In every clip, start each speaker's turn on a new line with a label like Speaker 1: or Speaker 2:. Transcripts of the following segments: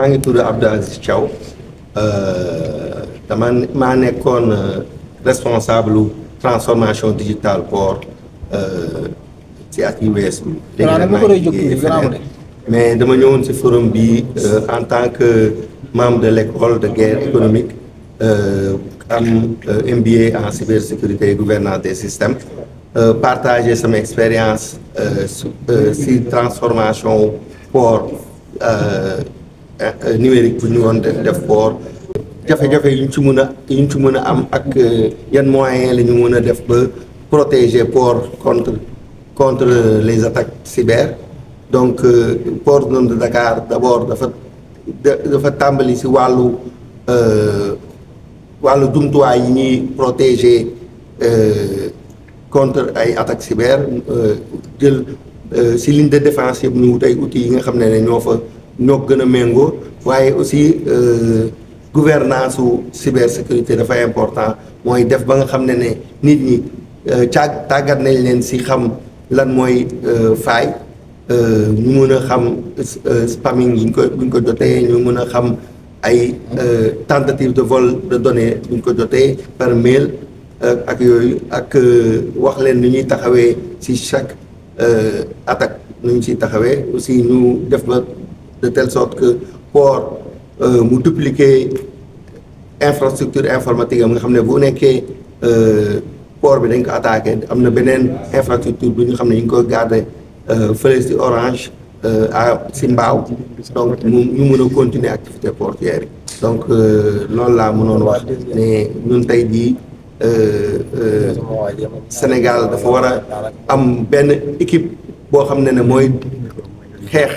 Speaker 1: maa ngi tudd Abdou Aziz Thiaw maa nekkoon responsable transformation digitale port ci at yu weesu. léegi nag maa ngi liggéey feneen mais dama ñëwoon ci forum bi en tant que membre de l'école de guerre économique am MBA en cybersécurité et gouvernance des systèmes partager sama expérience ci transformation port numérique bu ñu woon def port jafe-jafe yu ñu ci mën a am ak yan moyens la ñu mën a def ba protéger port contre les attaques cyber. Donc port autonome de Dakar d'abord dafa tàmbali ci wàllu jumtuwaay yi ñuy protéger contre ay attaques cyber jël ci ligne de défense yëpp ñu wut ay outils yi nga xam ne ñoo gën a méngoo waaye aussi gouvernance su cybersécurité dafa important mooy def ba nga xam ne nit ñi tàggat nañ leen ci xam lan mooy faille ñu mën a xam spamming yi buñ ko jotee ñu mën a xam ay tentative de vol de données buñ ko jotee par mail ak yooyu ak wax leen ni ñuy taxawee ci chaque attaque nu ñu ciy taxawee aussi ñu def ba de telle sorte que port mu dupliquer infrastructure informatique am nga xam ne bu nekkee port bi dañ ko attaqué am na beneen infrastructure bi nga xam ne ñu ngi ko garder fële ci Orange ci Mbao donc ñu mën a continuer activité portuaire yi donc loolu laa mënoon wax ne ñun tey jii Sénégal dafa war a am benn équipe boo xam ne mooy xeex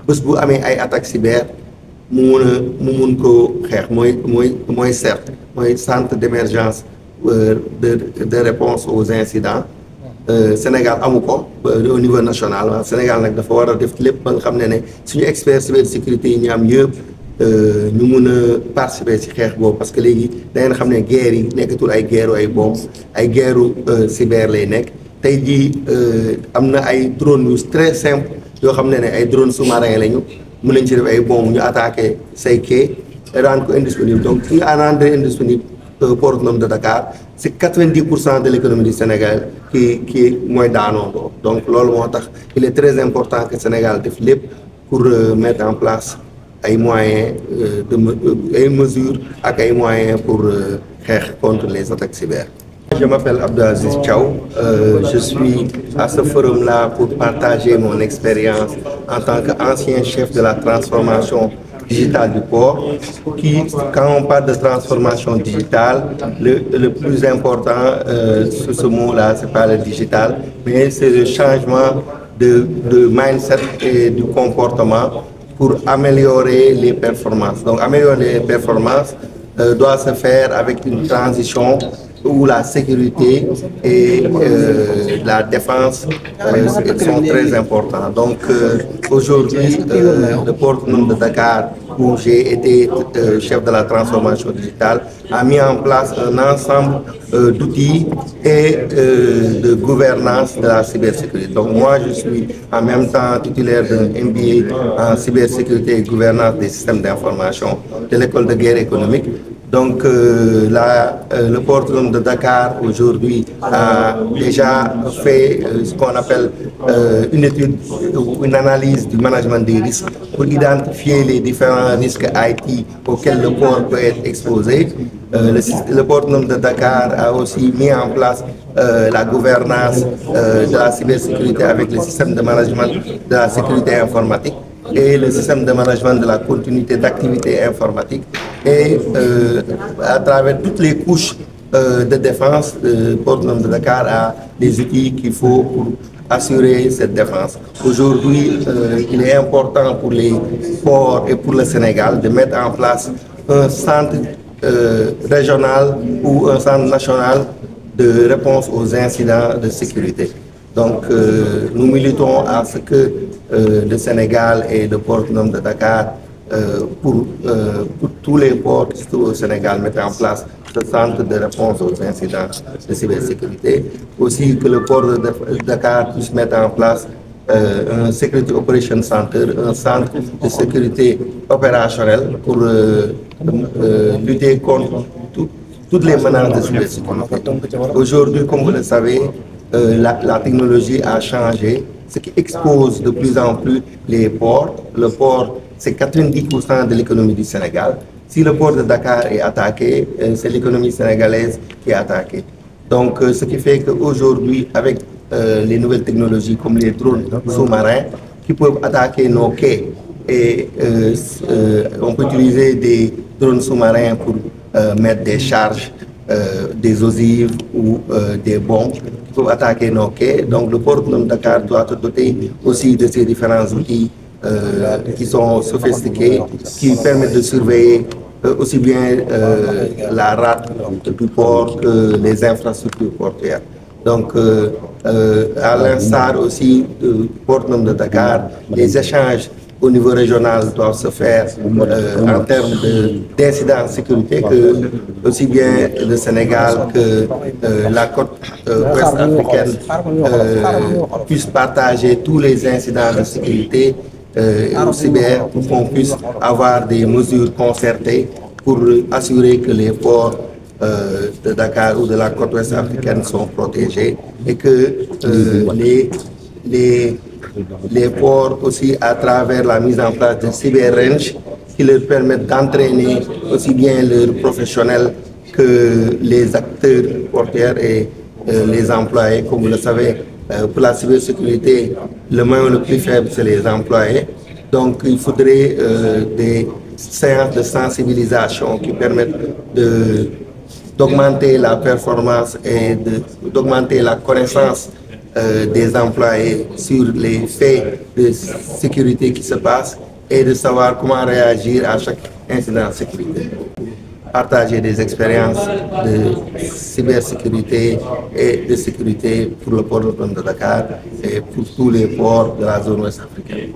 Speaker 1: bés bu amee ay attaques cyber mu mun ko xeex mooy CERT mooy centre d'émergence de réponse aux incidents. Sénégal amu ko au niveau national Sénégal nag dafa war a def lépp ba nga xam ne suñu expert cybersécurité yi ñu am yëpp ñu mun a participer ci xeex boobu parce que léegi da ngeen xam ne guerre yi nekkatul ay guerre ay bombe ay guerre cyber lay nekk tey jii am na ay drone yu très simple yoo xam ne ay drone sous-marin lañu mun nañ ci def ay bombe ñu attaqué say quai rendre ko indisponible donc suñu rendre indisponible port autonome de Dakar c'est 90% de l'économie du Sénégal qui mooy daanoo donc loolu moo tax il est très important que Sénégal def lépp pour mettre en place ay moyens ay mesures ak ay moyens pour xeex contre les attaques cyber. Je m'appelle Abdou Aziz Thiaw, je suis à ce forum-là pour partager mon expérience en tant qu'ancien chef de la transformation digitale du port, quand on parle de transformation digitale, le plus important sur ce mot-là, c'est pas le digital, mais c'est le changement de mindset et du comportement pour améliorer les performances. Donc améliorer les performances doit se faire avec une transition où la sécurité et la défense sont très importants. Donc aujourd'hui, le port autonome de Dakar, où j'ai été chef de la transformation digitale, a mis en place un ensemble d'outils et de gouvernance de la cybersécurité. Donc moi, je suis en même temps titulaire d'un MBA en cybersécurité et gouvernance des systèmes d'information de l'école de guerre économique. Donc le port autonome de Dakar aujourd'hui a déjà fait ce qu'on appelle une étude ou une analyse du management des risques pour identifier les différents risques IT auxquels le port peut être exposé. Le port autonome de Dakar a aussi mis en place la gouvernance de la cybersécurité avec le système de management de la sécurité informatique et le système de management de la continuité d'activité informatique et à travers toutes les couches de défense, le port autonome de Dakar a des outils qu'il faut pour assurer cette défense. Aujourd'hui, il est important pour les ports et pour le Sénégal de mettre en place un centre régional ou un centre national de réponse aux incidents de sécurité. Donc nous militons à ce que le Sénégal et le port autonome de Dakar pour tous les ports qui se trouvent au Sénégal mettent en place ce centre de réponse aux incidents de cybersécurité. Aussi que le port de Dakar puisse mettre en place un Security Operation Center, un centre de sécurité opérationnelle pour lutter contre toutes les menaces de cybersécurité. Aujourd'hui, comme vous le savez, la technologie a changé, ce qui expose de plus en plus les ports. Le port, c'est 90% de l'économie du Sénégal. Si le port de Dakar est attaqué, c'est l'économie sénégalaise qui est attaquée. Donc, ce qui fait qu'aujourd'hui, avec les nouvelles technologies comme les drones sous-marins qui peuvent attaquer nos quais, et on peut utiliser des drones sous-marins pour mettre des charges, des ogives ou des bombes qui peuvent attaquer nos quais. Donc, le port de Dakar doit être doté aussi de ces différents outils qui sont sophistiqués, qui permettent de surveiller aussi bien la rate du port que les infrastructures portuaires. Donc, à l'instar aussi du port de Dakar, les échanges au niveau régional doivent se faire en termes d'incidents de sécurité, que aussi bien le Sénégal que la côte ouest africaine puissent partager tous les incidents de sécurité aussi bien pour qu'on puisse avoir des mesures concertées pour assurer que les ports de Dakar ou de la côte ouest africaine sont protégés et que les ports aussi à travers la mise en place de cyber-range qui leur permettent d'entraîner aussi bien leurs professionnels que les acteurs portuaires et les employés. Comme vous le savez, pour la cybersécurité, le maillon le plus faible, c'est les employés. Donc, il faudrait des séances de sensibilisation qui permettent d'augmenter la performance et d'augmenter la connaissance des employés sur les faits de sécurité qui se passent et de savoir comment réagir à chaque incident de sécurité. Partager des expériences de cybersécurité et de sécurité pour le port de Dakar et pour tous les ports de la zone ouest africaine.